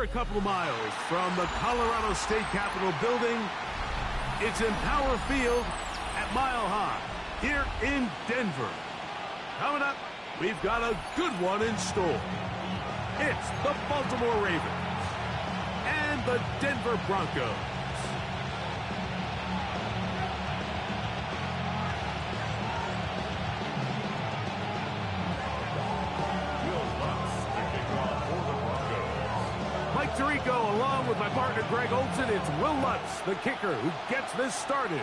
We're a couple of miles from the Colorado State Capitol building. It's Empower Field at Mile High here in Denver. Coming up, we've got a good one in store. It's the Baltimore Ravens and the Denver Broncos. Mike Tirico along with my partner Greg Olson. It's Will Lutz, the kicker, who gets this started.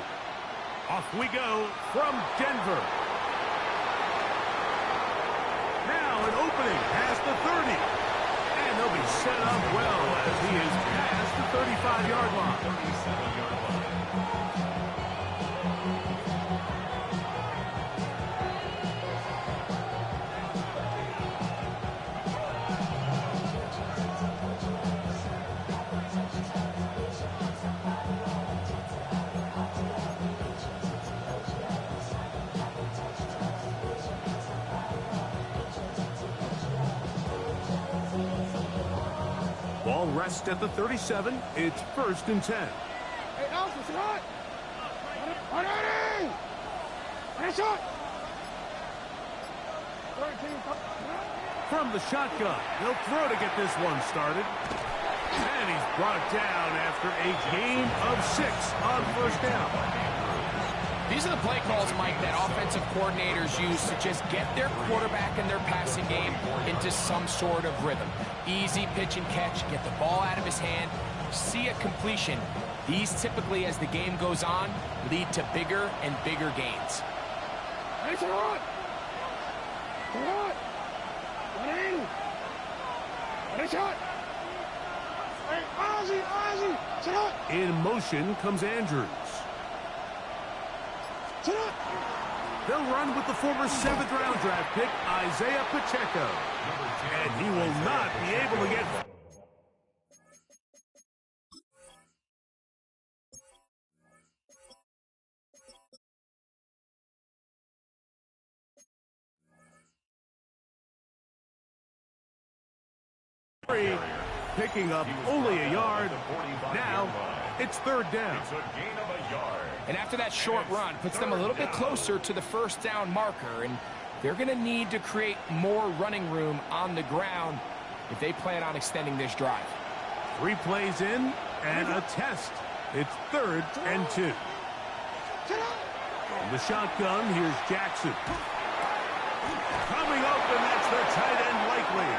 Off we go from Denver. Now an opening past the 30. And they'll be set up well as he is past the 35-yard line. 37-yard line. Ball rests at the 37. It's 1st and 10. Hey, Alpha, it's hot! From the shotgun, he'll throw to get this one started. And he's brought down after a gain of 6 on 1st down. These are the play calls, Mike, that offensive coordinators use to just get their quarterback and their passing game into some sort of rhythm. Easy pitch and catch, get the ball out of his hand, see a completion. These typically, as the game goes on, lead to bigger and bigger gains. In motion comes Andrews. They'll run with the former 7th-round draft pick, Isaiah Pacheco. And he will not be able to get... Picking up only a yard. Now, it's 3rd down. And after that short run, puts them a little bit closer to the 1st down marker, and they're going to need to create more running room on the ground if they plan on extending this drive. 3 plays in and a test. It's 3rd and 2. From the shotgun, here's Jackson. Coming up, and that's the tight end likely.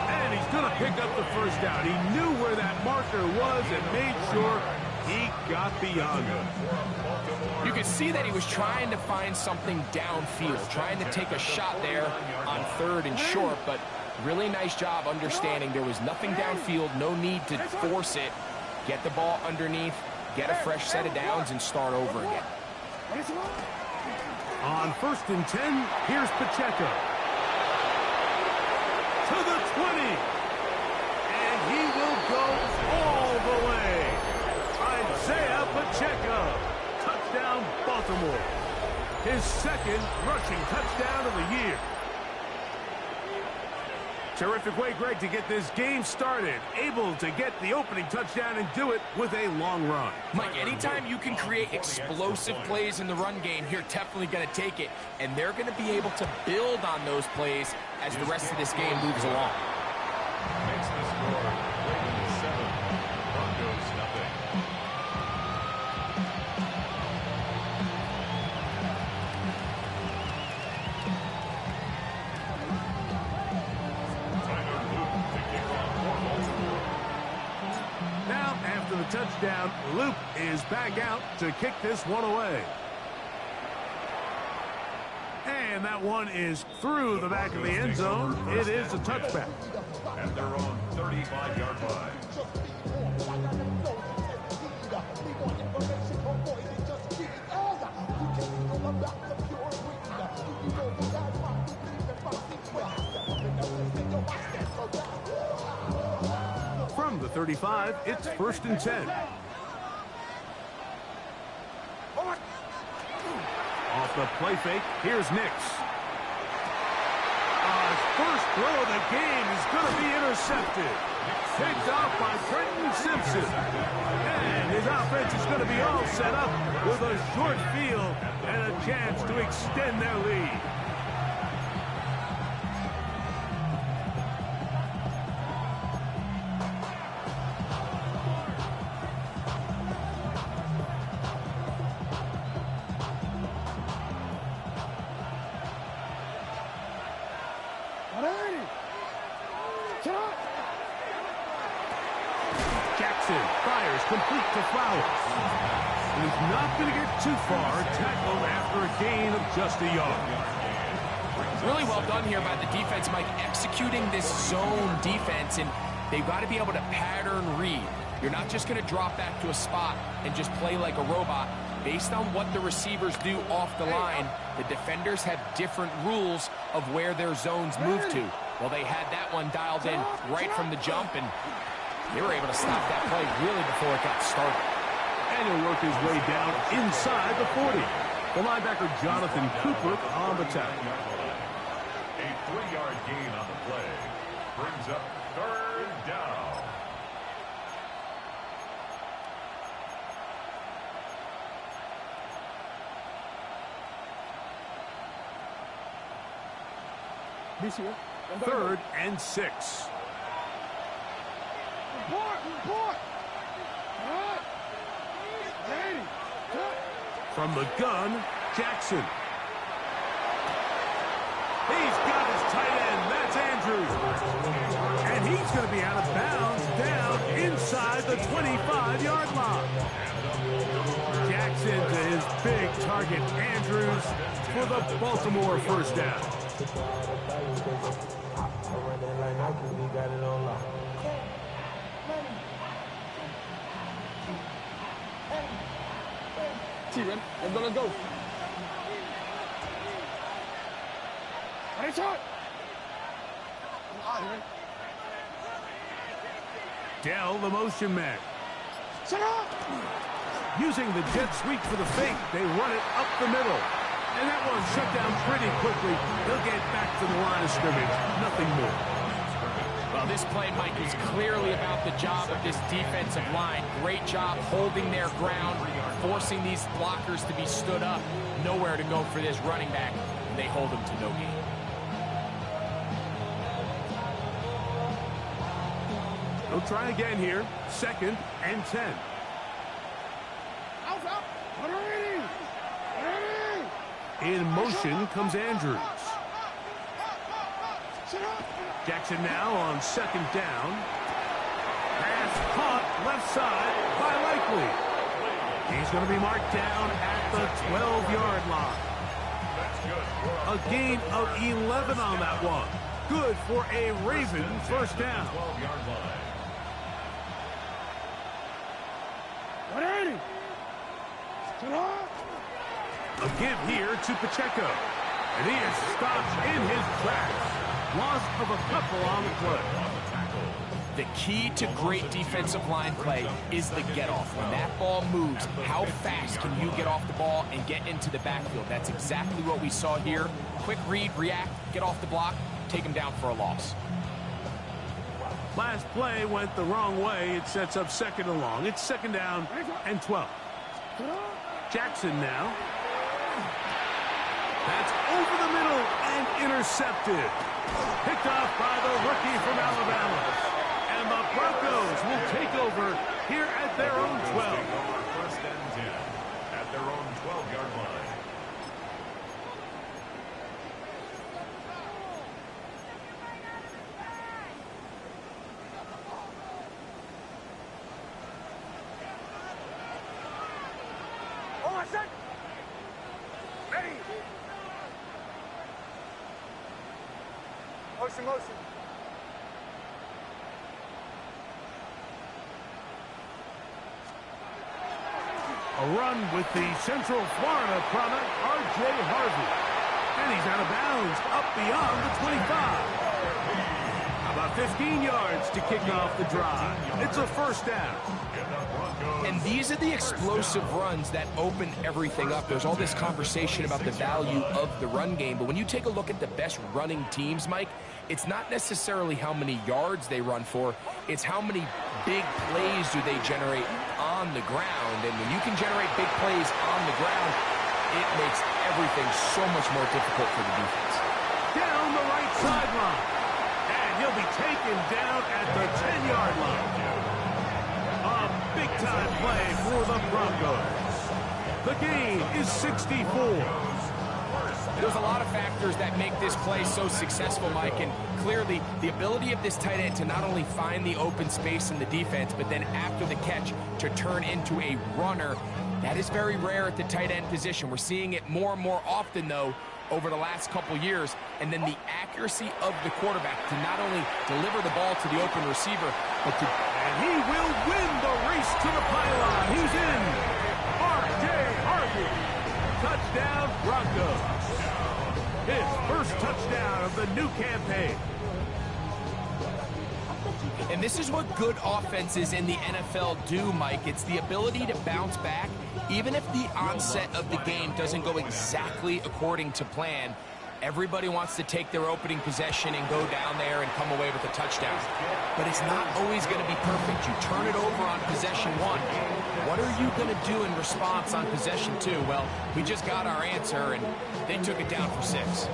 And he's going to pick up the 1st down. He knew where that marker was and made sure he got beyond it. You could see that he was trying to find something downfield, trying to take a shot there on 3rd and short, but really nice job understanding there was nothing downfield, no need to force it. Get the ball underneath, get a fresh set of downs, and start over again. On 1st and 10, here's Pacheco. To the 20. And he will go all the way. Isaiah Pacheco. Touchdown, Baltimore. His 2nd rushing touchdown of the year. Terrific way, Greg, to get this game started. Able to get the opening touchdown and do it with a long run. Mike, anytime you can create explosive plays in the run game, you're definitely going to take it. And they're going to be able to build on those plays as the rest of this game moves along. Makes the score Ravens 7, Broncos nothing. Now, after the touchdown, Luke is back out to kick this one away. And that one is through the back of the end zone. It is a touchback. At their own 35-yard line. From the 35, it's 1st and 10. Off the play fake, here's Nix. His first throw of the game is going to be intercepted. picked off by Trenton Simpson. And his offense is going to be all set up with a short field and a chance to extend their lead. Jackson fires complete to Flowers. And he's not going to get too far, tackled after a gain of just a yard. Really well done here by the defense, Mike, executing this zone defense, and they've got to be able to pattern read. You're not just going to drop back to a spot and just play like a robot. Based on what the receivers do off the line, the defenders have different rules of where their zones move to. Well, they had that one dialed in right from the jump, and they were able to stop that play really before it got started. And he'll work his way down inside the 40. The linebacker Jonathan Cooper on the tackle. A 3-yard gain on the play brings up 3rd down. Third and 6. From the gun, Jackson. He's got his tight end. That's Andrews. And he's going to be out of bounds down inside the 25-yard line. Jackson to his big target, Andrews, for the Baltimore first down. Steven, I'm gonna go. Ready, shot. Dell, the motion man. Set up. Using the jet sweep for the fake, they run it up the middle. And that one shut down pretty quickly. They'll get back to the line of scrimmage. Nothing more. Well, this play, Mike, is clearly about the job of this defensive line. Great job holding their ground, forcing these blockers to be stood up. Nowhere to go for this running back, and they hold him to no gain. They'll try again here. 2nd and 10. Out. In motion comes Andrews. Jackson now on 2nd down. Pass caught left side by Likely. He's going to be marked down at the 12-yard line. A gain of 11 on that one. Good for a Raven first down. A give here to Pacheco. And he is stopped in his tracks. Loss of a couple on the play. The key to great defensive line play is the get-off. When that ball moves, how fast can you get off the ball and get into the backfield? That's exactly what we saw here. Quick read, react, get off the block, take him down for a loss. Last play went the wrong way. It sets up 2nd and long. It's 2nd down and 12. Jackson now. That's over the middle and intercepted. Picked off by the rookie from Alabama. And the Broncos will take over here at their own 12. 1st and 10 at their own 12-yard line. Motion. A run with the Central Florida product, R.J. Harvey. And he's out of bounds, up beyond the 25. How about 15 yards to kick off the drive? It's a first down. And these are the explosive runs that open everything up. There's all this conversation about the value of the run game, but when you take a look at the best running teams, Mike, it's not necessarily how many yards they run for, it's how many big plays do they generate on the ground. And when you can generate big plays on the ground, it makes everything so much more difficult for the defense. Down the right sideline. And he'll be taken down at the 10-yard line. A big-time play for the Broncos. The gain is 64. There's a lot of factors that make this play so successful, Mike, and clearly the ability of this tight end to not only find the open space in the defense, but then after the catch to turn into a runner, that is very rare at the tight end position. We're seeing it more and more often, though, over the last couple years. And then the accuracy of the quarterback to not only deliver the ball to the open receiver, but to... And he will win the race to the pylon. He's in. R.J. Harvey. Touchdown, Broncos. His first touchdown of the new campaign. And this is what good offenses in the NFL do, Mike. It's the ability to bounce back, even if the onset of the game doesn't go exactly according to plan. Everybody wants to take their opening possession and go down there and come away with a touchdown. But it's not always going to be perfect. You turn it over on possession one. What are you going to do in response on possession two? Well, we just got our answer, and they took it down for 6.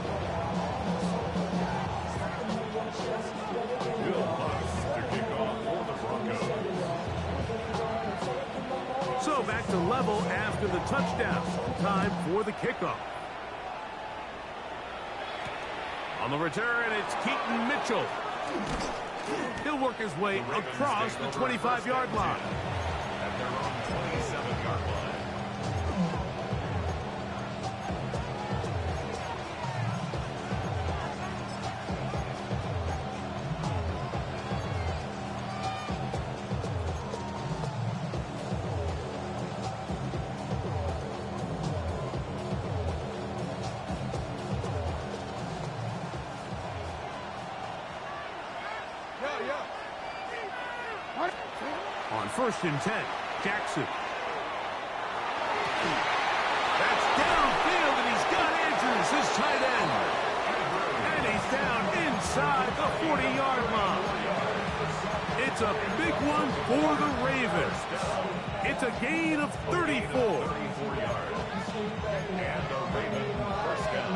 So back to level after the touchdown. Time for the kickoff. On the return, it's Keaton Mitchell. He'll work his way across the 25-yard line. At their own 27-yard line. On 1st and 10, Jackson. That's downfield, and he's got Andrews, his tight end. And he's down inside the 40-yard line. It's a big one for the Ravens. It's a gain of 34. 34 yards. And the Ravens first down.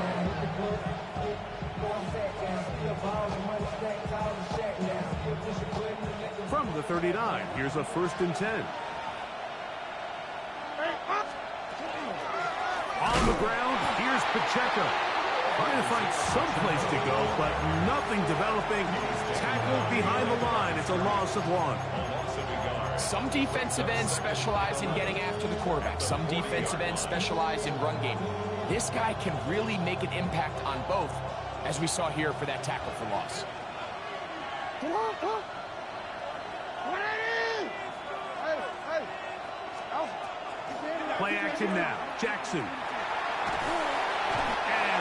From the 39, here's a 1st and 10. On the ground, here's Pacheco. Trying to find some place to go, but nothing developing. Tackled behind the line. It's a loss of 1. Some defensive ends specialize in getting after the quarterback. Some defensive ends specialize in run game. This guy can really make an impact on both, as we saw here for that tackle for loss. Play action now. Jackson. And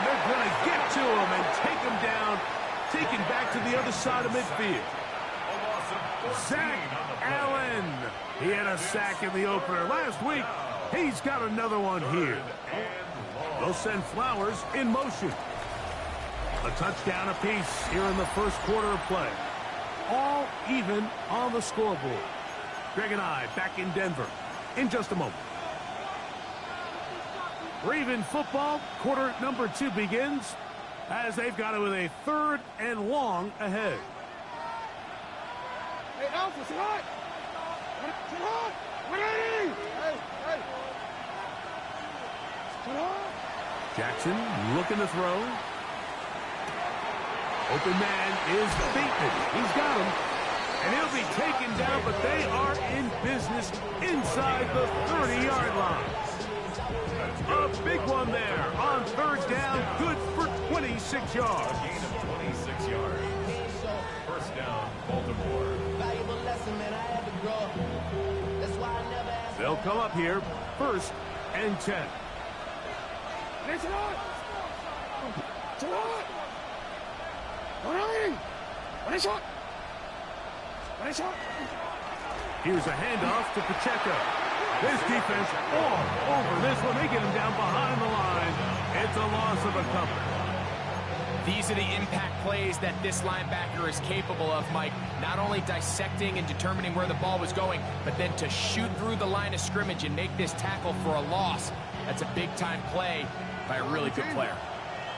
they're going to get to him and take him down. Taken back to the other side of midfield. Zach Allen. He had a sack in the opener last week. He's got another one here. They'll send Flowers in motion. A touchdown apiece here in the first quarter of play. All even on the scoreboard. Greg and I back in Denver in just a moment. Raven football, quarter number 2 begins as they've got it with a 3rd and long ahead. Hey, Alpha, sit hot! Sit hot! 180! Hey, hey! Sit hot! Jackson looking to throw. Open man is Bateman. He's got him. And he'll be taken down, but they are in business inside the 30-yard line. A big one there on 3rd down, good for 26 yards. A gain of 26 yards. First down, Baltimore. They'll come up here, 1st and 10. Hey, sit hot! Sit hot! 180! 1 shot! 1 shot! Here's a handoff to Pacheco. This defense all over this one. They get him down behind the line. It's a loss of a couple. These are the impact plays that this linebacker is capable of, Mike. Not only dissecting and determining where the ball was going, but then to shoot through the line of scrimmage and make this tackle for a loss. That's a big-time play by a really good player.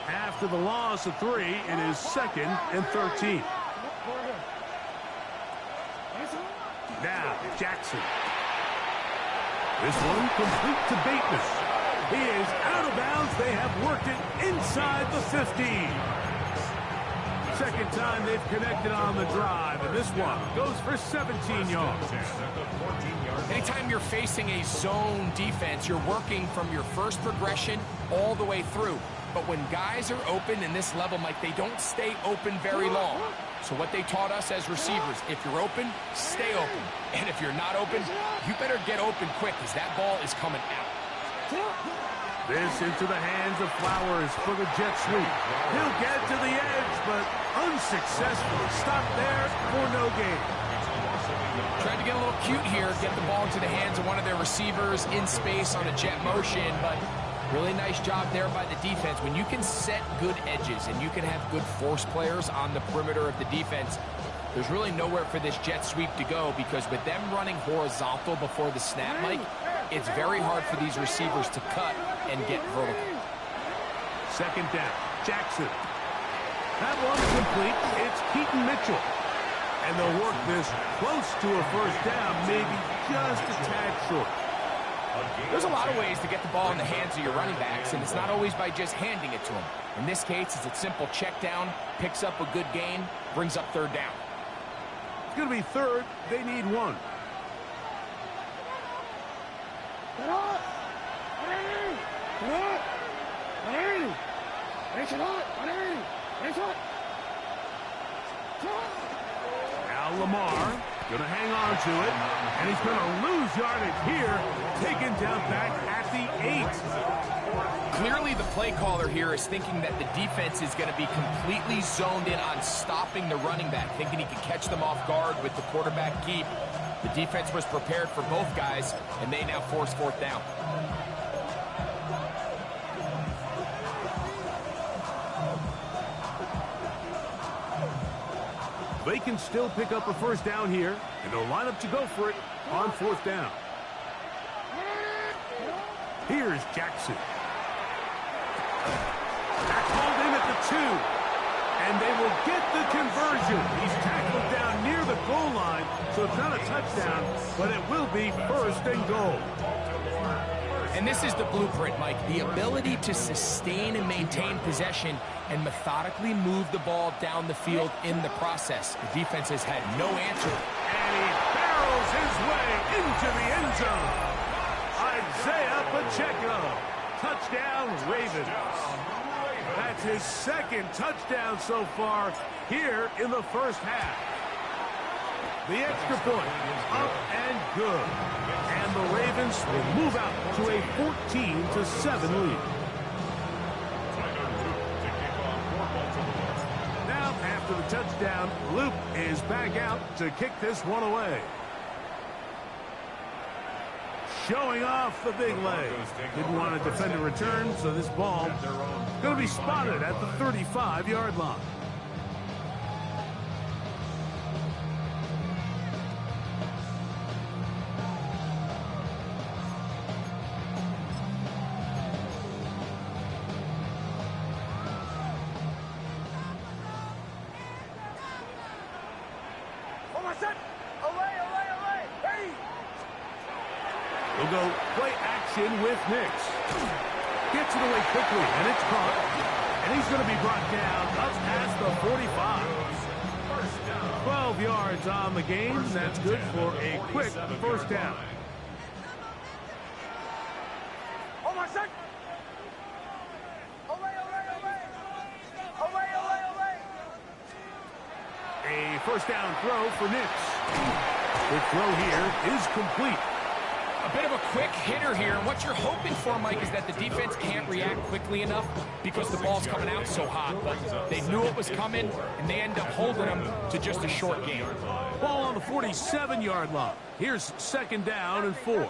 After the loss of 3, it is 2nd and 13. Now, Jackson. This one complete to Bateman. He is out of bounds. They have worked it inside the 15. Second time they've connected on the drive, and this one goes for 17 yards. Anytime you're facing a zone defense, you're working from your first progression all the way through. But when guys are open in this level, Mike, they don't stay open very long. So what they taught us as receivers, if you're open, stay open. And if you're not open, you better get open quick, because that ball is coming out. This into the hands of Flowers for the jet sweep. He'll get to the edge, but unsuccessful. Stopped there for no gain. Tried to get a little cute here, get the ball into the hands of one of their receivers in space on a jet motion, but really nice job there by the defense. When you can set good edges and you can have good force players on the perimeter of the defense, there's really nowhere for this jet sweep to go, because with them running horizontal before the snap, Mike, it's very hard for these receivers to cut and get vertical. Second down, Jackson. That one's complete. It's Keaton Mitchell. And they'll work this close to a first down, maybe just a tad short. There's a lot of ways to get the ball in the hands of your running backs, and it's not always by just handing it to them. In this case, it's a simple check down, picks up a good gain, brings up third down. It's going to be third. They need 1. Now Lamar going to hang on to it, and he's going to lose yardage here, taken down back at the 8. Clearly the play caller here is thinking that the defense is going to be completely zoned in on stopping the running back, thinking he can catch them off guard with the quarterback keep. The defense was prepared for both guys, and they now force fourth down. They can still pick up a first down here, and they'll line up to go for it on fourth down. Here's Jackson. Tackled in at the 2, and they will get the conversion. He's tackled down near the goal line, so it's not a touchdown, but it will be first and goal. And this is the blueprint, Mike. The ability to sustain and maintain possession and methodically move the ball down the field in the process. The defense has had no answer. And he barrels his way into the end zone. Isaiah Pacheco. Touchdown, Ravens. That's his second touchdown so far here in the first half. The extra point up and good. And the Ravens will move out to a 14-7 lead. Now, after the touchdown, Luke is back out to kick this one away. Showing off the big leg. Didn't want to defend a return, so this ball going to be spotted at the 35-yard line. We'll go play action with Nix. Gets it away quickly, and it's caught. And he's going to be brought down up past the 45. 12 yards on the game. That's good for a quick first down. A first down throw for Nix. The throw here is complete. A bit of a quick hitter here. What you're hoping for, Mike, is that the defense can't react quickly enough because the ball's coming out so hot. But they knew it was coming, and they end up holding them to just a short game. Ball on the 47-yard line. Here's second down and 4.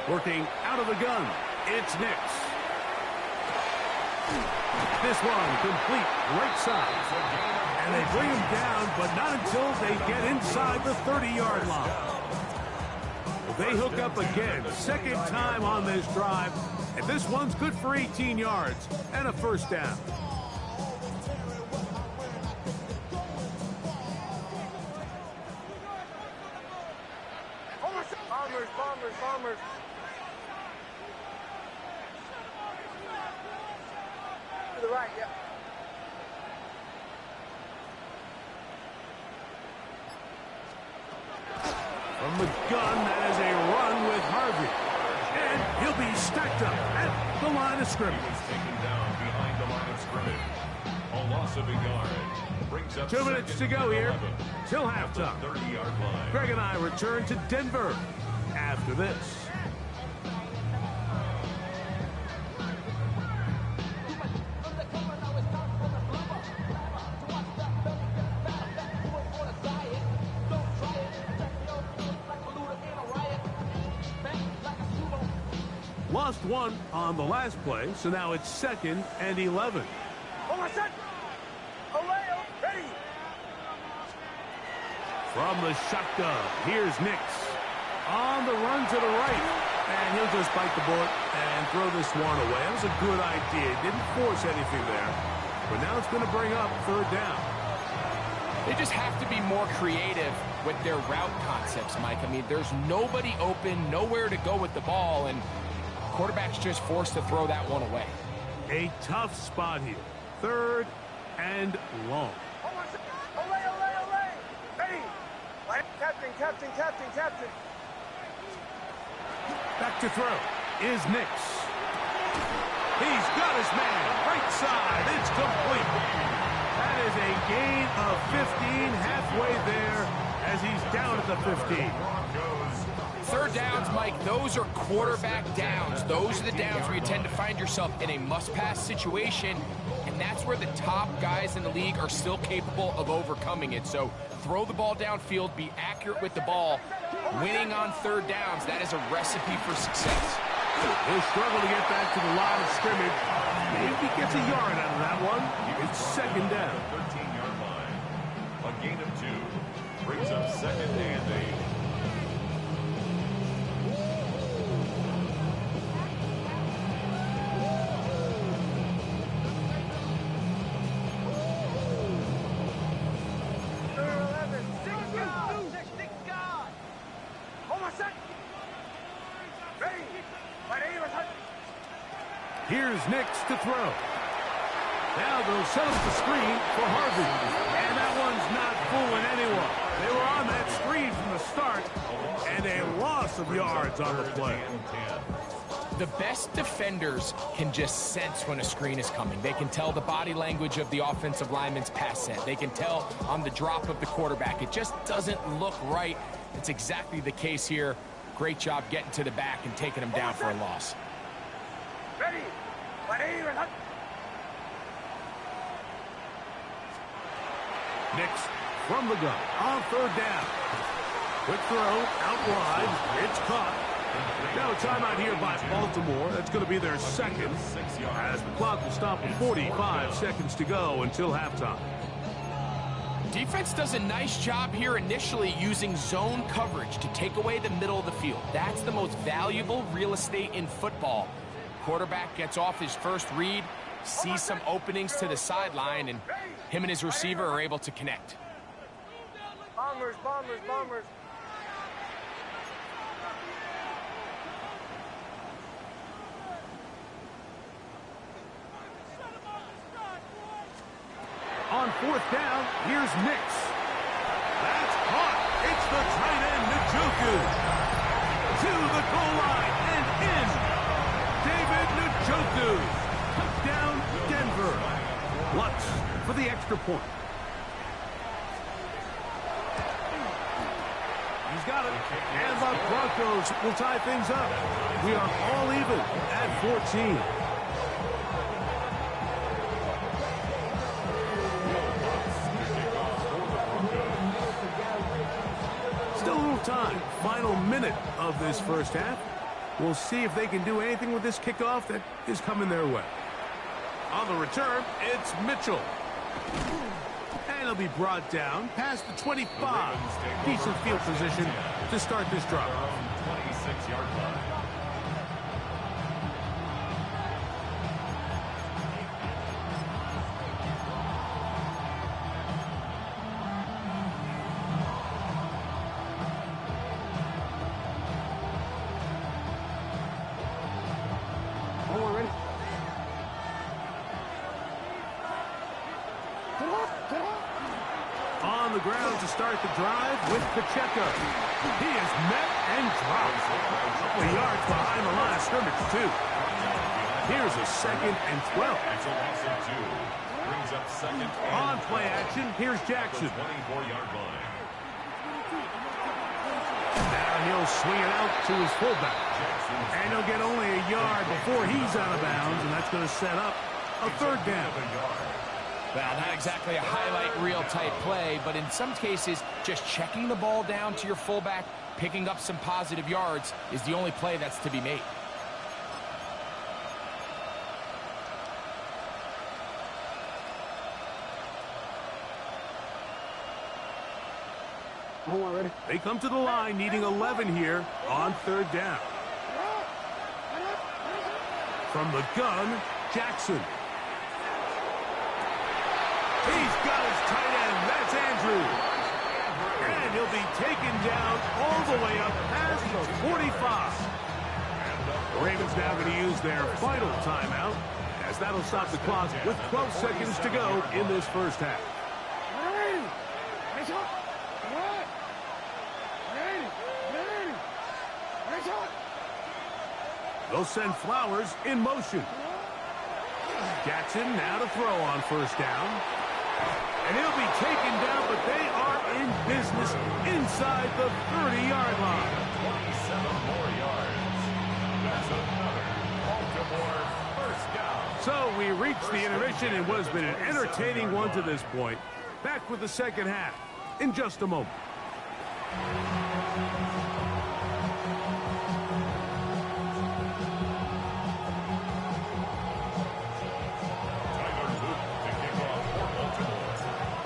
Working out of the gun, it's Nix. This one complete right side. And they bring him down, but not until they get inside the 30-yard line. They hook up again, second time on this drive, and this one's good for 18 yards and a first down. Bombers. To the right, yeah. From the gun, that is a run with Harvey. And he'll be stacked up at the line of scrimmage. He was taken down behind the line of scrimmage. A loss of a yard. Brings up 2 minutes to go here till halftime. 30-yard line. Greg and I return to Denver after this. Lost one on the last play, so now it's 2nd and 11. Hold on, set. Oleo, ready. From the shotgun, here's Nix. On the run to the right. And he'll just bite the bullet and throw this one away. That was a good idea. Didn't force anything there. But now it's going to bring up 3rd down. They just have to be more creative with their route concepts, Mike. I mean, there's nobody open, nowhere to go with the ball, and quarterback's just forced to throw that one away. A tough spot here. 3rd and long. Olay. Ready. Captain. Back to throw is Nix. He's got his man. Right side. It's complete. That is a gain of 15 halfway there as he's down at the 15. 3rd downs, Mike, those are quarterback downs. Those are the downs where you tend to find yourself in a must-pass situation, and that's where the top guys in the league are still capable of overcoming it. So throw the ball downfield, be accurate with the ball. Winning on 3rd downs, that is a recipe for success. He'll struggle to get back to the line of scrimmage. Maybe he gets a yard out of that one. It's 2nd down. 13-yard line. A gain of 2. Brings up 2nd and 8. Here's Nix to throw. Now they'll set up the screen for Harvey. And that one's not fooling anyone. They were on that screen from the start. And a loss of yards on the play. The best defenders can just sense when a screen is coming. They can tell the body language of the offensive lineman's pass set. They can tell on the drop of the quarterback. It just doesn't look right. It's exactly the case here. Great job getting to the back and taking him down for a loss. Ready. Nix from the gun on 3rd down. Quick throw out wide. It's caught. Now a timeout here by Baltimore. That's going to be their 2nd. As the clock will stop with 45 seconds to go until halftime. Defense does a nice job here initially using zone coverage to take away the middle of the field. That's the most valuable real estate in football. Quarterback gets off his first read, sees some openings to the sideline, and him and his receiver are able to connect. Bombers. On 4th down, here's Nix. That's caught. It's the tight end, Njoku. To the goal line and in. David Njoku. Touchdown, Denver. Lutz for the extra point. He's got it. And the Broncos will tie things up. We are all even at 14. Still a little time. Final minute of this first half. We'll see if they can do anything with this kickoff that is coming their way. On the return, it's Mitchell. And he'll be brought down past the 25. Decent field position to start this drive. 26-yard line. On the ground to start the drive with Pacheco. He is met and dropped. A couple of yards behind the line of scrimmage, too. Here's a 2nd and 12. Brings up 2nd. On play action, here's Jackson. 24-yard line. Now he'll swing it out to his fullback. And he'll get only a yard before he's out of bounds, and that's going to set up a 3rd down. Well, not exactly a highlight reel type play, but in some cases, just checking the ball down to your fullback, picking up some positive yards is the only play that's to be made. They come to the line needing 11 here on 3rd down. From the gun, Jackson. He's got his tight end. That's Andrew. And he'll be taken down all the way up past the 45. The Ravens now going to use their final timeout, as that'll stop the clock with 12 seconds to go in this first half. They'll send Flowers in motion. Jackson now to throw on 1st down. And he'll be taken down, but they are in business inside the 30-yard line. 27 more yards. That's another Baltimore 1st down. So we reach the intermission in what has been an entertaining one to this point. Back with the 2nd half in just a moment.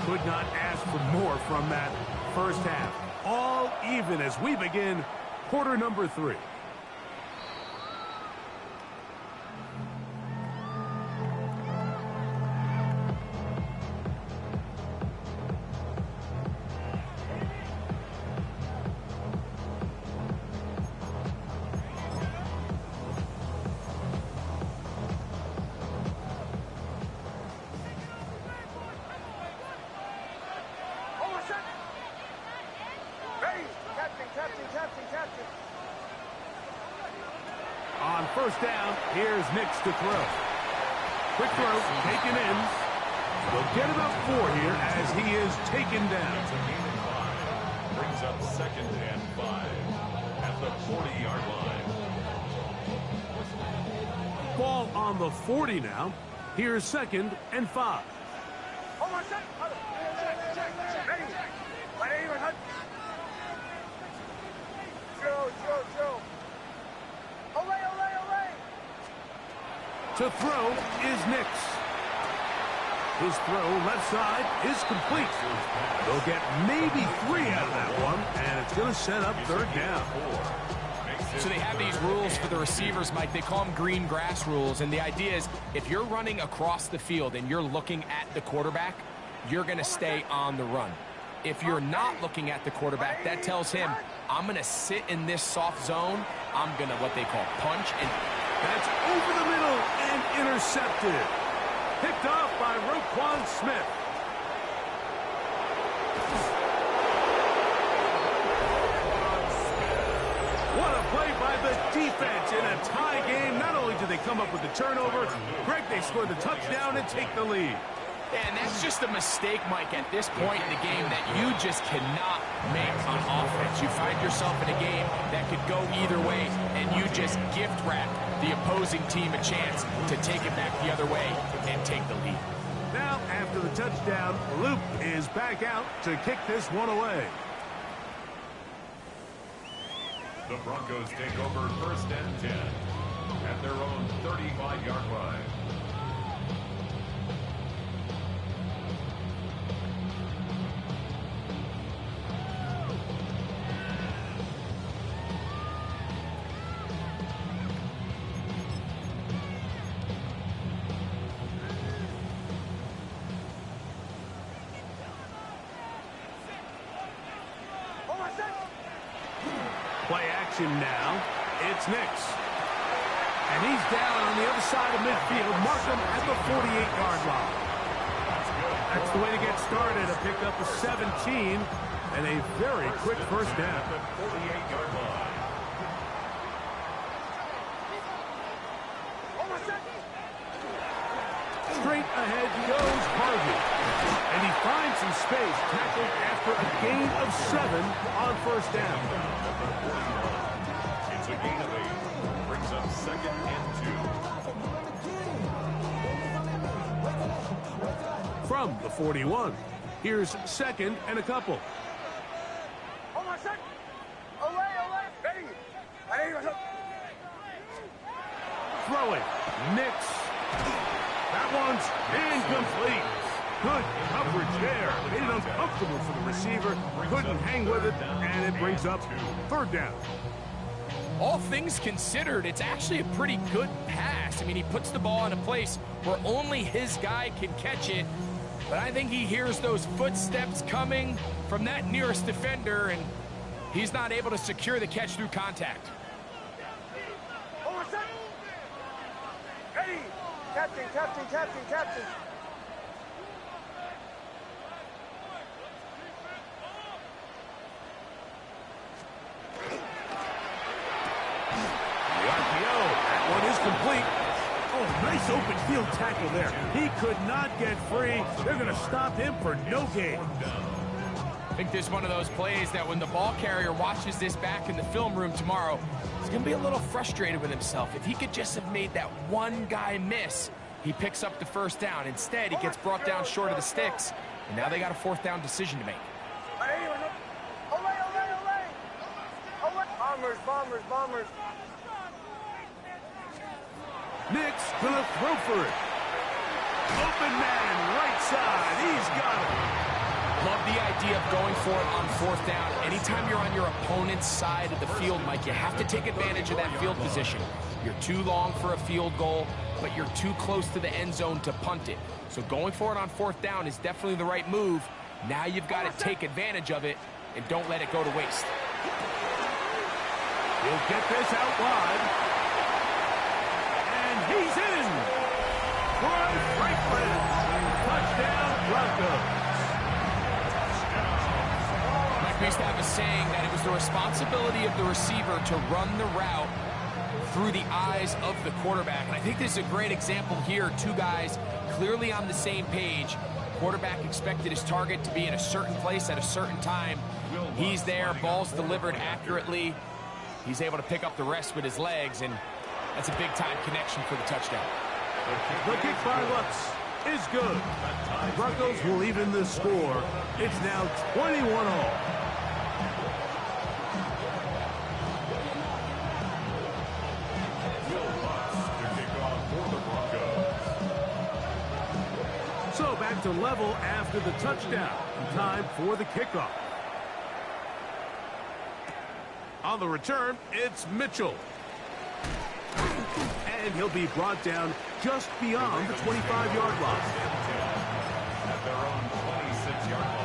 Could not ask for more from that first half. All even as we begin quarter number 3. On 1st down, here's Nix to throw. Quick throw, taken in. We'll get about 4 here as he is taken down. Brings up 2nd and 5 at the 40-yard line. Ball on the 40 now. Here's 2nd and 5. To throw is Nix. His throw left side is complete. They'll get maybe 3 out of that one, and it's going to set up 3rd down. So they have these rules for the receivers, Mike. They call them green grass rules, and the idea is if you're running across the field and you're looking at the quarterback, you're going to stay on the run. If you're not looking at the quarterback, that tells him, I'm going to sit in this soft zone. I'm going to what they call punch. And that's over the middle and intercepted. Picked off by Roquan Smith. What a play by the defense in a tie game. Not only did they come up with the turnover, Greg, they scored the touchdown and take the lead. And that's just a mistake, Mike, at this point in the game that you just cannot make on offense. You find yourself in a game that could go either way, and you just gift wrap the opposing team a chance to take it back the other way and take the lead. Now, after the touchdown, Luke is back out to kick this one away. The Broncos take over 1st and 10 at their own 35-yard line. Play action now. It's Nix. And he's down on the other side of midfield. Mark him at the 48-yard line. That's the way to get started. A pickup of 17 and a very quick first down. At the 48-yard line. Straight ahead goes Harvey. And he finds some space, tackled after a gain of 7 on first down. It's a gain of 8. Brings up 2nd and 2. From the 41. Here's 2nd and a couple. Throwing. Nix. That one's incomplete. Good coverage there. Made it uncomfortable for the receiver. Couldn't hang with it, and it brings up 3rd down. All things considered, it's actually a pretty good pass. I mean, he puts the ball in a place where only his guy can catch it. But I think he hears those footsteps coming from that nearest defender, and he's not able to secure the catch through contact. Captain. The RPO. That one is complete. Oh, nice open field tackle there. He could not get free. They're going to stop him for no gain. I think this is one of those plays that when the ball carrier watches this back in the film room tomorrow, he's going to be a little frustrated with himself. If he could just have made that one guy miss, he picks up the first down. Instead, he gets brought down short of the sticks, and now they got a 4th down decision to make. Bombers. Nix gonna throw for it. Open man, right side. He's got it. Love the idea of going for it on 4th down. Anytime you're on your opponent's side of the field, Mike, you have to take advantage of that field position. You're too long for a field goal, but you're too close to the end zone to punt it. So going for it on 4th down is definitely the right move. Now you've got to take advantage of it and don't let it go to waste. He'll get this out wide. And he's in. Troy Franklin. Touchdown, Broncos. Mike, we used to have a saying that it was the responsibility of the receiver to run the route through the eyes of the quarterback. And I think this is a great example here. 2 guys clearly on the same page. Quarterback expected his target to be in a certain place at a certain time. He's there, ball's delivered accurately. He's able to pick up the rest with his legs, and that's a big-time connection for the touchdown. The kick by Lutz is good. Broncos will even the score. It's now 21-all. So back to level after the touchdown. Time for the kickoff. On the return, it's Mitchell. And he'll be brought down just beyond the 25-yard line. At their own 26-yard line.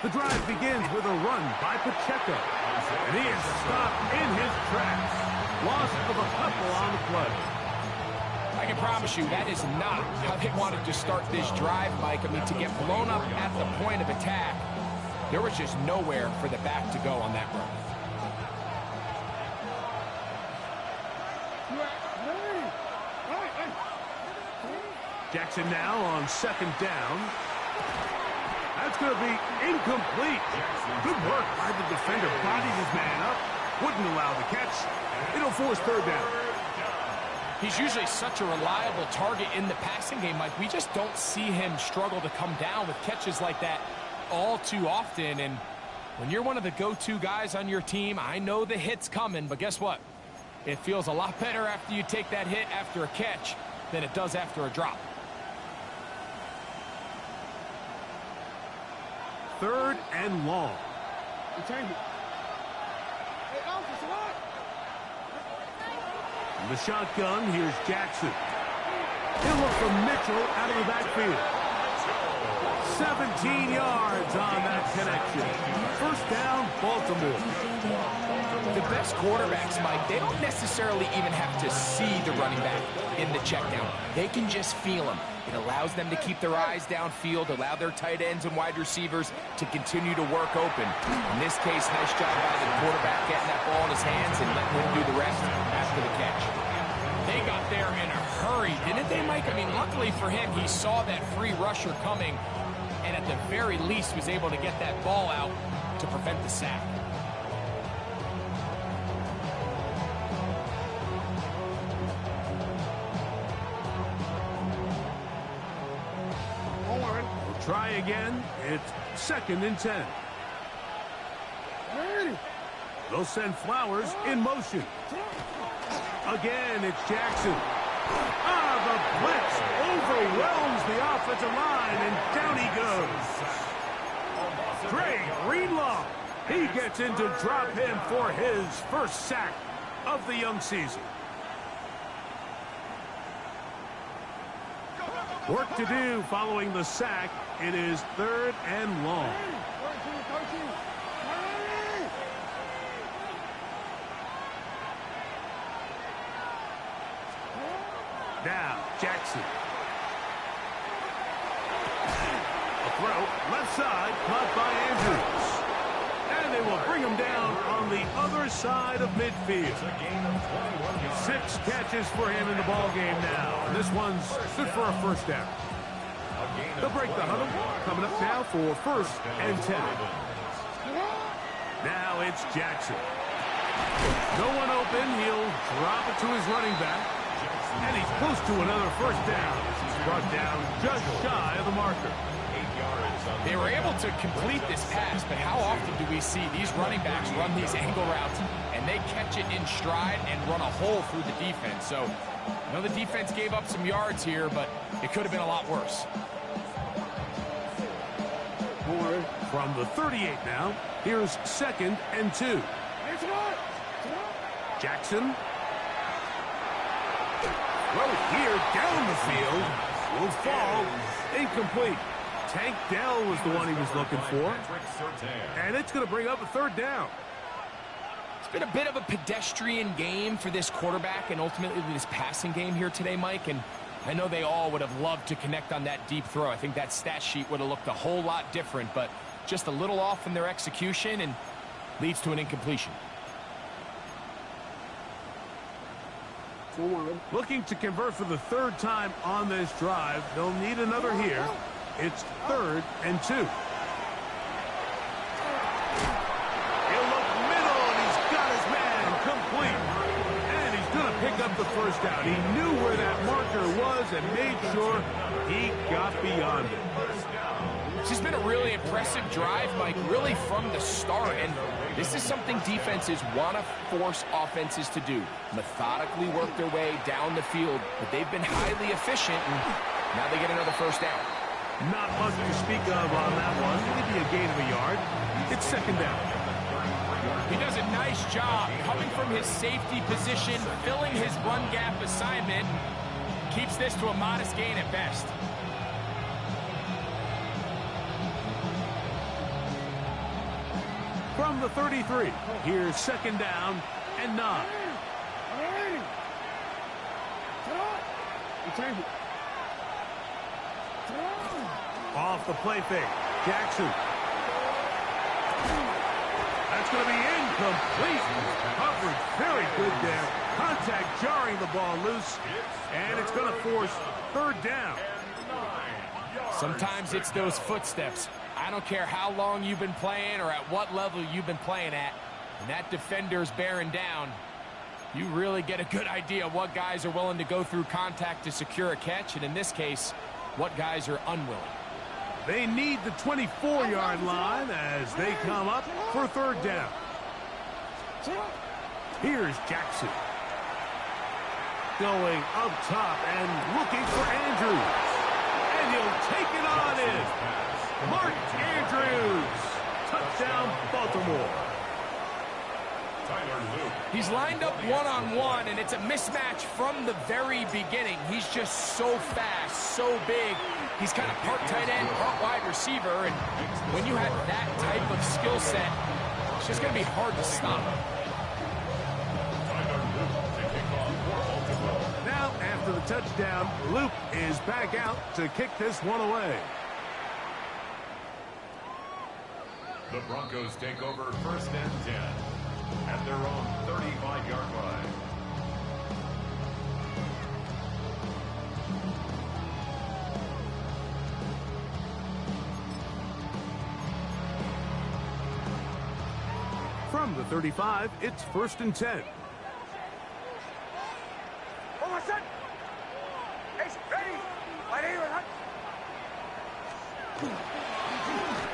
The drive begins with a run by Pacheco. And he is stopped in his tracks. Loss of a couple on the play. I can promise you that is not how they wanted to start this drive, Mike. I mean, to get blown up at the point of attack, there was just nowhere for the back to go on that run. Jackson now on 2nd down. It's going to be incomplete. Good work by the defender. Bodied his man up. Wouldn't allow the catch. It'll force third down. He's usually such a reliable target in the passing game, Mike. We just don't see him struggle to come down with catches like that all too often. And when you're one of the go-to guys on your team, I know the hit's coming, but guess what? It feels a lot better after you take that hit after a catch than it does after a drop. Third and long. Return it. Hey, Alpha, what? In the shotgun, here's Jackson. He'll look for Mitchell out of the backfield. 17 yards on that connection. First down, Baltimore. The best quarterbacks, Mike, they don't necessarily even have to see the running back in the check down. They can just feel him. It allows them to keep their eyes downfield, allow their tight ends and wide receivers to continue to work open. In this case, nice job by the quarterback getting that ball in his hands and letting him do the rest after the catch. They got there in a hurry, didn't they, Mike? I mean, luckily for him, he saw that free rusher coming and at the very least was able to get that ball out to prevent the sack. Try again. It's 2nd and 10. They'll send Flowers in motion. Again, it's Jackson. The blitz overwhelms the offensive line, and down he goes. Dre Greenlaw. He gets in to drop him for his first sack of the young season. Work to do following the sack. It is 3rd and long. Now, Jackson. A throw, left side, caught by Andrews. And they will bring him down on the other side of midfield. 6 catches for him in the ball game now. And this one's good for a first down. They'll break the huddle. Coming up now for 1st and 10. Now it's Jackson. No one open. He'll drop it to his running back. And he's close to another first down. He's brought down just shy of the marker. They were able to complete this pass, but how often do we see these running backs run these angle routes and they catch it in stride and run a hole through the defense? So, I know the defense gave up some yards here, but it could have been a lot worse. From the 38 now, here's 2nd and 2. Jackson. Well, here down the field will fall incomplete. Tank Dell was the one he was looking for. And it's going to bring up a 3rd down. It's been a bit of a pedestrian game for this quarterback and ultimately this passing game here today, Mike. And I know they all would have loved to connect on that deep throw. I think that stat sheet would have looked a whole lot different, but just a little off in their execution and leads to an incompletion. Looking to convert for the 3rd time on this drive. They'll need another here. It's 3rd and 2. He'll look middle, and he's got his man complete. And he's going to pick up the first down. He knew where that marker was and made sure he got beyond it. This has been a really impressive drive, Mike, really from the start. And this is something defenses want to force offenses to do. Methodically work their way down the field. But they've been highly efficient, and now they get another first down. Not much to speak of on that one. Maybe a gain of a yard. It's 2nd down. He does a nice job coming from his safety position, filling his run gap assignment. Keeps this to a modest gain at best. From the 33, here's 2nd down and 9. Off the play fake, Jackson. That's going to be incomplete. Coverage very good there. Contact jarring the ball loose, and it's going to force 3rd down. Sometimes it's those footsteps. I don't care how long you've been playing or at what level you've been playing at, and that defender's bearing down, you really get a good idea what guys are willing to go through contact to secure a catch, and in this case, what guys are unwilling. They need the 24-yard line as they come up for third down. Here's Jackson. Going up top and looking for Andrews. And he'll take it on in. Mark Andrews. Touchdown, Baltimore. He's lined up one-on-one, and it's a mismatch from the very beginning. He's just so fast, so big. He's kind of part tight end, part wide receiver, and when you have that type of skill set, it's just going to be hard to stop. Now, after the touchdown, Luke is back out to kick this one away. The Broncos take over first and 10 at their own 35-yard line. From the 35, it's first and 10.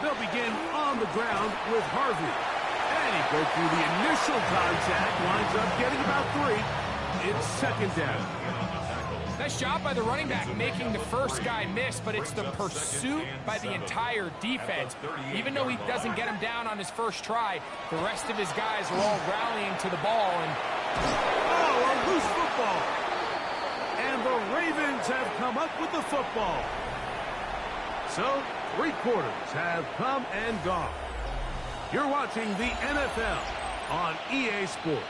They'll begin on the ground with Harvey. And he goes through the initial contact, winds up getting about 3. It's second down. Nice job by the running back making the first guy miss, but it's the pursuit by the entire defense. Even though he doesn't get him down on his first try, the rest of his guys are all rallying to the ball. And oh, a loose football. And the Ravens have come up with the football. So, 3 quarters have come and gone. You're watching the NFL on EA Sports.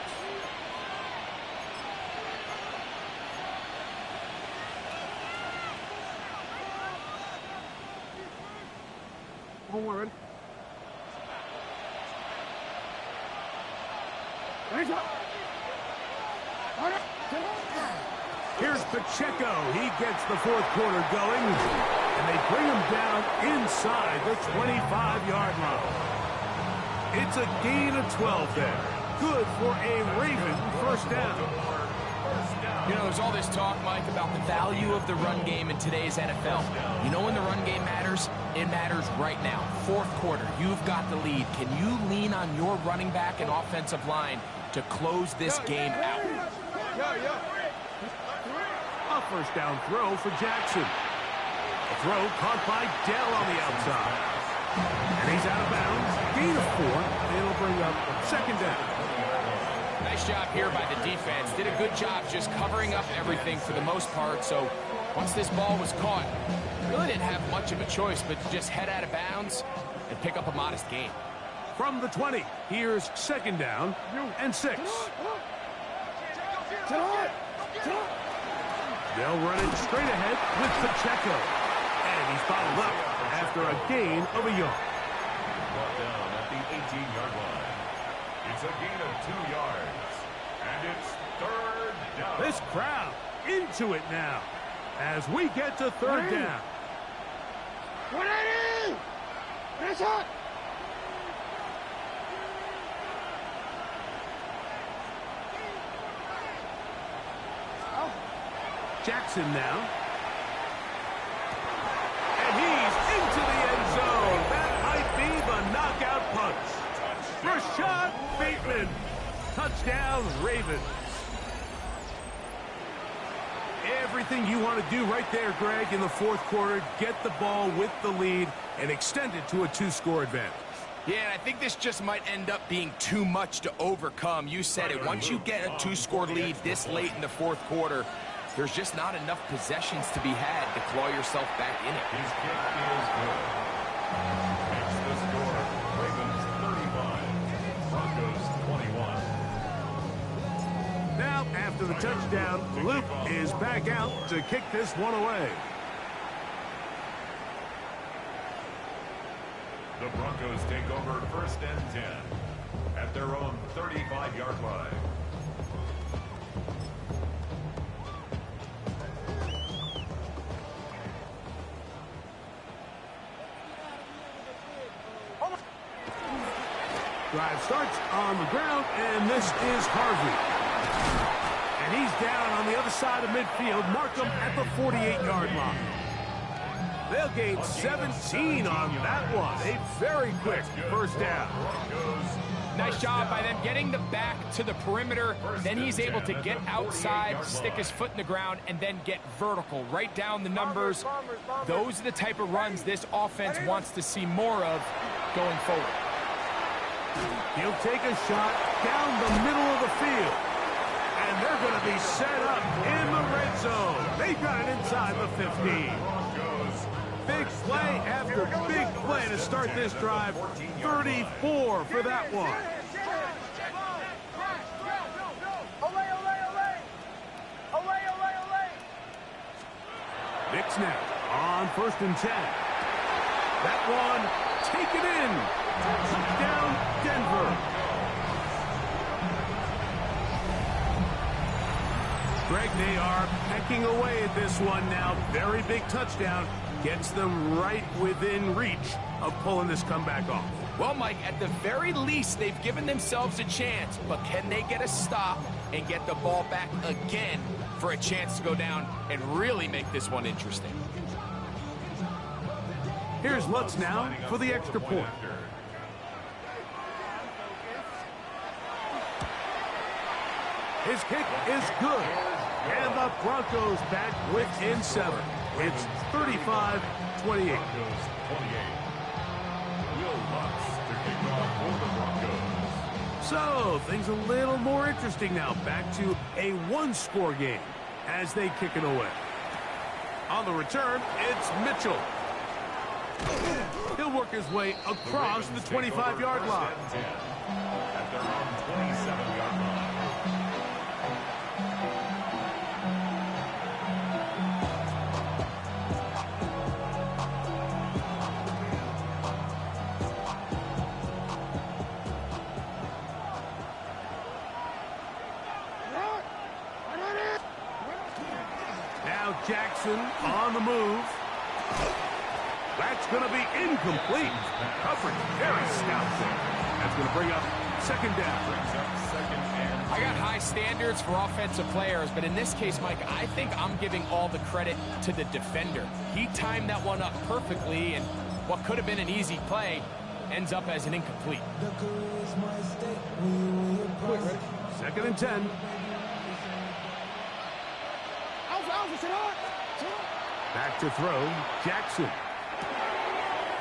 Forward. Here's Pacheco. He gets the fourth quarter going, and they bring him down inside the 25-yard line. It's a gain of 12 there. Good for a Raven first down. you know, there's all this talk, Mike, about the value of the run game in today's NFL. You know when the run game matters? It matters right now. Fourth quarter, you've got the lead. Can you lean on your running back and offensive line to close this game out? A first down throw for Jackson. A throw caught by Dell on the outside. And he's out of bounds. Gain of 4. It'll bring up second down. Nice job here by the defense. Did a good job just covering up everything for the most part. So once this ball was caught, really didn't have much of a choice but to just head out of bounds and pick up a modest gain. From the 20, here's second down and 6. They'll run it straight ahead with Pacheco. And he's bottled up after a gain of a yard. Brought down at the 18-yard line. It's a gain of 2 yards. And it's third down. This crowd into it now as we get to third down. 180! Press hot! Jackson now. And he's into the end zone. That might be the knockout punch. Rashad Bateman. Touchdown, Ravens. Everything you want to do right there, Greg, in the fourth quarter. Get the ball with the lead and extend it to a 2-score advantage. Yeah, and I think this just might end up being too much to overcome. You said it. Once you get a 2-score lead this late in the fourth quarter, there's just not enough possessions to be had to claw yourself back in it. His kick is good. Makes the score. Ravens 35, Broncos 21. Now, after the touchdown, Luke is back out to kick this one away. The Broncos take over first and 10 at their own 35-yard line. Drive starts on the ground, and this is Harvey. And he's down on the other side of midfield. Mark him at the 48-yard line. They'll gain 17 on that one. A very quick first down. Nice job by them getting the back to the perimeter. Then he's able to get outside, stick his foot in the ground, and then get vertical. Right down the numbers. Those are the type of runs this offense wants to see more of going forward. He'll take a shot down the middle of the field. And they're going to be set up in the red zone. They got it inside the 15. Big play after big play to start this drive. 34 for that one. Big snap on 1st and 10. That one taken in. Touchdown, Denver. Greg, they are pecking away at this one now. Very big touchdown. Gets them right within reach of pulling this comeback off. Well, Mike, at the very least, they've given themselves a chance. But can they get a stop and get the ball back again for a chance to go down and really make this one interesting? Here's Lutz now for the extra point. His kick is good. And the Broncos back within 7. It's 35-28. So, things a little more interesting now. Back to a one-score game as they kick it away. On the return, it's Mitchell. He'll work his way across the 25-yard line. At their own 27-yard line. Jackson on the move. That's going to be incomplete. Coverage very stout there. That's going to bring up 2nd down. I got high standards for offensive players, but in this case, Mike, I think I'm giving all the credit to the defender. He timed that one up perfectly, and what could have been an easy play ends up as an incomplete. 2nd and 10. Back to throw, Jackson.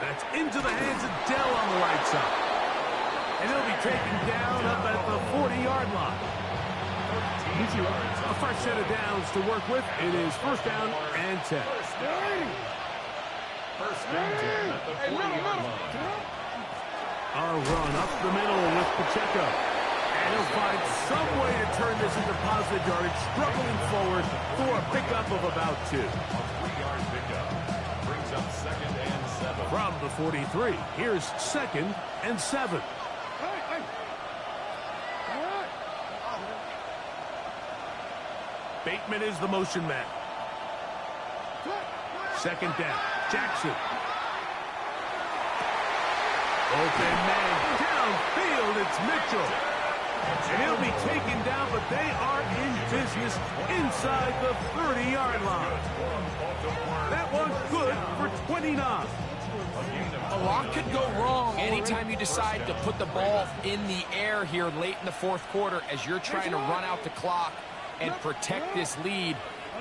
That's into the hands of Dell on the right side. And he'll be taken down up at the 40-yard line. A fresh set of downs to work with. It is 1st down and 10. First down at the 40-yard line. A run up the middle with Pacheco. And he'll find some way to turn this into positive yardage, struggling forward for a pickup of about 2. A 3-yard pickup brings up 2nd and 7. From the 43, here's 2nd and 7. Bateman is the motion man. 2nd down, Jackson. Open man, downfield, it's Mitchell. And he'll be taken down, but they are in business inside the 30-yard line. That one's good for 29. A lot could go wrong anytime you decide to put the ball in the air here late in the 4th quarter as you're trying to run out the clock and protect this lead.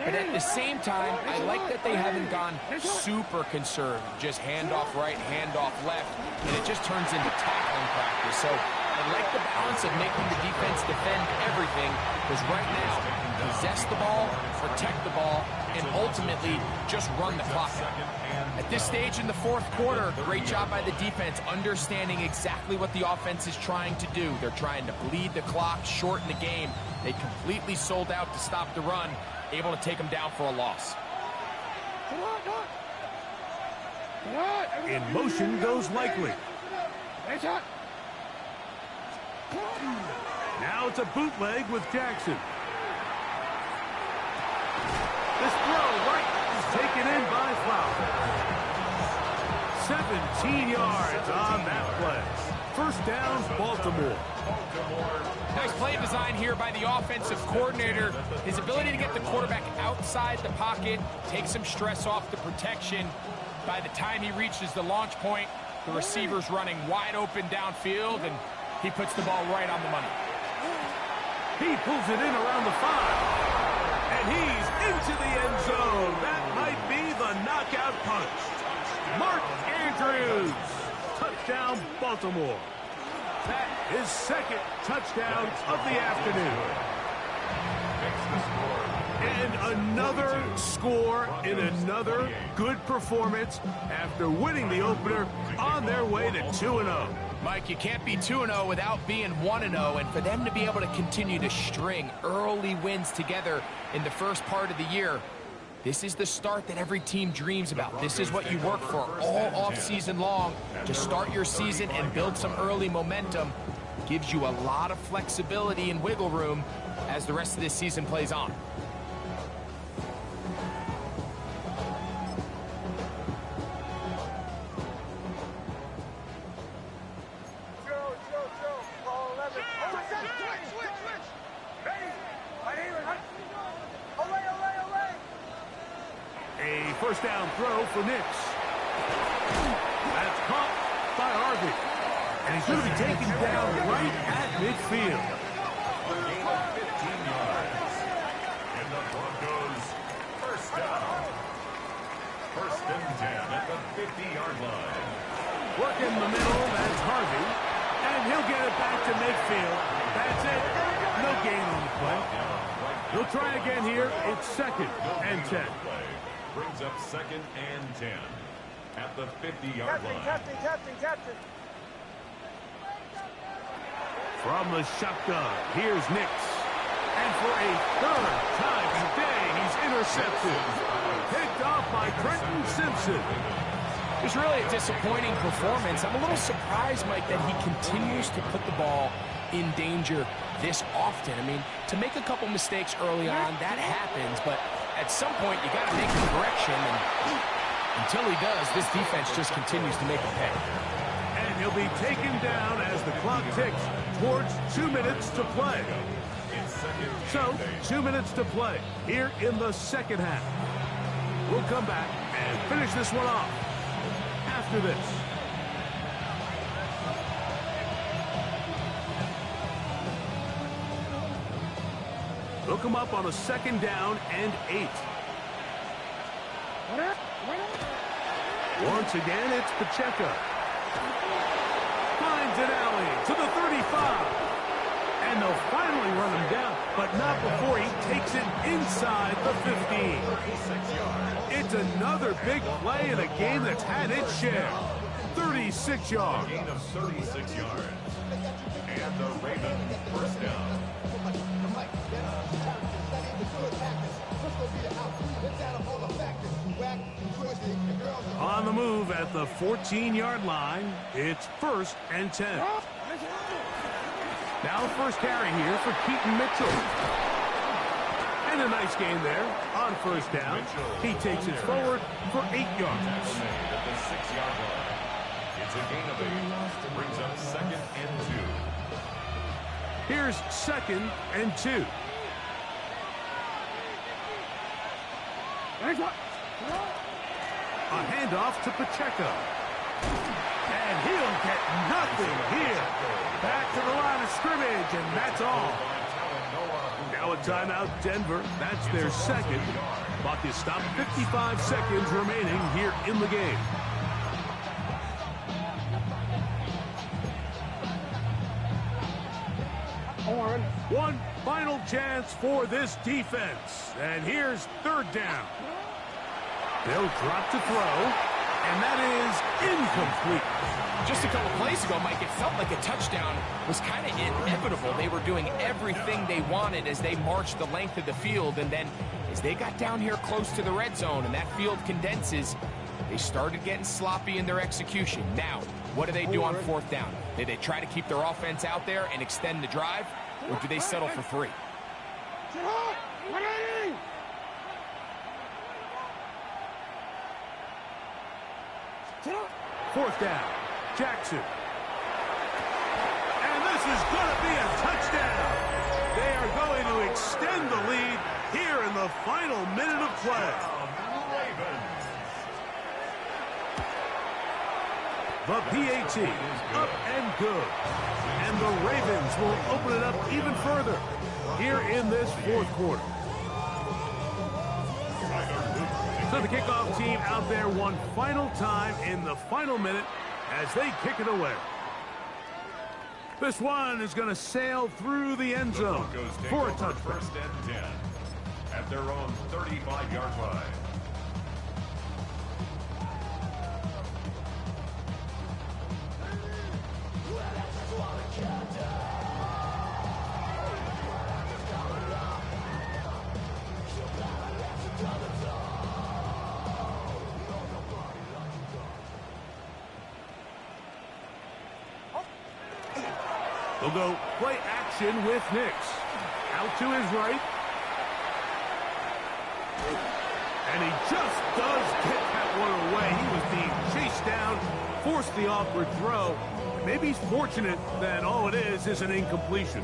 But at the same time, I like that they haven't gone super conservative. Just handoff right, handoff left, and it just turns into tackling practice. So I like the balance of making the defense defend everything, because right now, possess the ball, protect the ball, and ultimately just run the clock out. At this stage in the 4th quarter, great job by the defense, understanding exactly what the offense is trying to do. They're trying to bleed the clock, shorten the game. They completely sold out to stop the run, able to take them down for a loss. In motion goes Likely. Now it's a bootleg with Jackson. This throw right is taken in by Flower. 17 yards on that play. First down, Baltimore. Nice play design here by the offensive coordinator. His ability to get the quarterback outside the pocket, take some stress off the protection. By the time he reaches the launch point, the receiver's running wide open downfield, and he puts the ball right on the money. He pulls it in around the 5. And he's into the end zone. That might be the knockout punch. Mark Andrews. Touchdown, Baltimore. That is second touchdown of the afternoon. And another score in another good performance after winning the opener on their way to 2-0. Mike, you can't be 2-0 without being 1-0, and for them to be able to continue to string early wins together in the first part of the year, this is the start that every team dreams about. This is what you work for all off-season long, to start your season and build some early momentum. Gives you a lot of flexibility and wiggle room as the rest of this season plays on. A first down throw for Nix. That's caught by Harvey. And he's going to be taken down right at midfield. A gain of 15 yards. And the Broncos first down. First and 10 at the 50-yard line. Work in the middle, that's Harvey. And he'll get it back to midfield. That's it. No gain on the play. He'll try again here. It's second and 10. Brings up second and 10 at the 50-yard line. Captain. From the shotgun, here's Nix. And for a third time today, he's intercepted. Picked off by Trenton Simpson. It's really a disappointing performance. I'm a little surprised, Mike, that he continues to put the ball in danger this often. I mean, to make a couple mistakes early on, that happens, but at some point, you got to make a correction, and until he does, this defense just continues to make him pay. And he'll be taken down as the clock ticks towards 2 minutes to play. So, 2 minutes to play here in the second half. We'll come back and finish this one off after this. They'll come up on a second down and 8. Once again, it's Pacheco. Finds an alley to the 35. And they'll finally run him down, but not before he takes it inside the 15. It's another big play in a game that's had its share. 36 yards. Gain of 36 yards. And the Ravens first down. On the move at the 14-yard line, it's first and 10. Now first carry here for Keaton Mitchell. And a nice gain there on first down. He takes it forward for 8 yards. At the 6-yard line. It's a gain of 8. Brings up second and 2. Here's second and 2. A handoff to Pacheco. And he'll get nothing here. Back to the line of scrimmage, and that's all. Now a timeout, Denver. That's their second. Clock is stopped. 55 seconds remaining here in the game. One final chance for this defense. And here's third down. They'll drop to throw, and that is incomplete. Just a couple plays ago, Mike, it felt like a touchdown was kind of inevitable. They were doing everything they wanted as they marched the length of the field, and then as they got down here close to the red zone and that field condenses, they started getting sloppy in their execution. Now, what do they do on fourth down? Do they try to keep their offense out there and extend the drive, or do they settle for 3? Fourth down, Jackson. is going to be a touchdown. They are going to extend the lead here in the final minute of play. The PAT, up and good. And the Ravens will open it up even further here in this fourth quarter. So the kickoff team out there one final time in the final minute as they kick it away. This one is going to sail through the end zone for a touchdown. First and 10 at their own 35-yard line. They'll go play action with Nix. Out to his right. And he just does get that one away. He was being chased down, forced the awkward throw. Maybe he's fortunate that all it is an incompletion.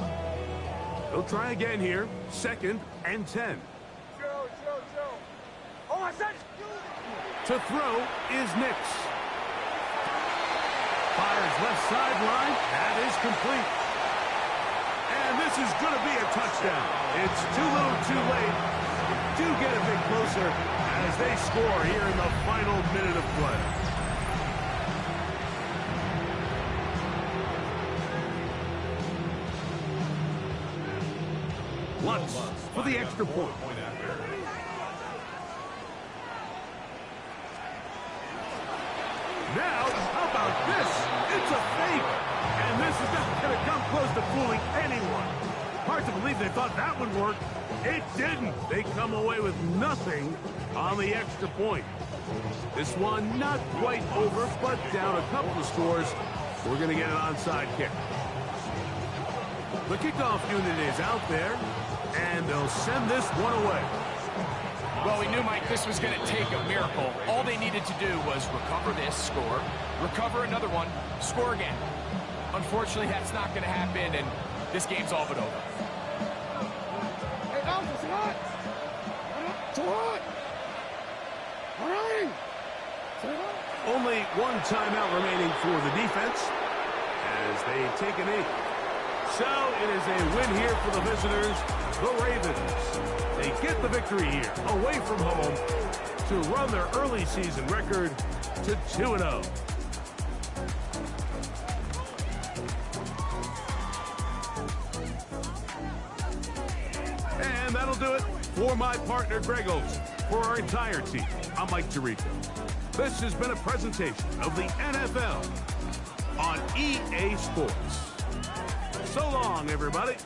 He'll try again here. 2nd and 10. To throw is Nix. Fires left sideline. That is complete. And this is going to be a touchdown. It's too little too late. Do get a bit closer as they score here in the final minute of play. Lutz for the extra point. Now, how about this? It's a fake. And this is not going to come close to fooling anyone. Hard to believe they thought that would work. It didn't. They come away with nothing on the extra point. This one not quite over, but down a couple of scores. We're going to get an onside kick. The kickoff unit is out there, and they'll send this one away. Well, we knew, Mike, this was going to take a miracle. All they needed to do was recover this, score, recover another one, score again. Unfortunately, that's not going to happen, and this game's all but over. Only one timeout remaining for the defense as they take an 8. So it is a win here for the visitors, the Ravens. They get the victory here, away from home, to run their early season record to 2-0. And that'll do it for my partner, Greg Olson. For our entire team, I'm Mike Tirico. This has been a presentation of the NFL on EA Sports. So long, everybody.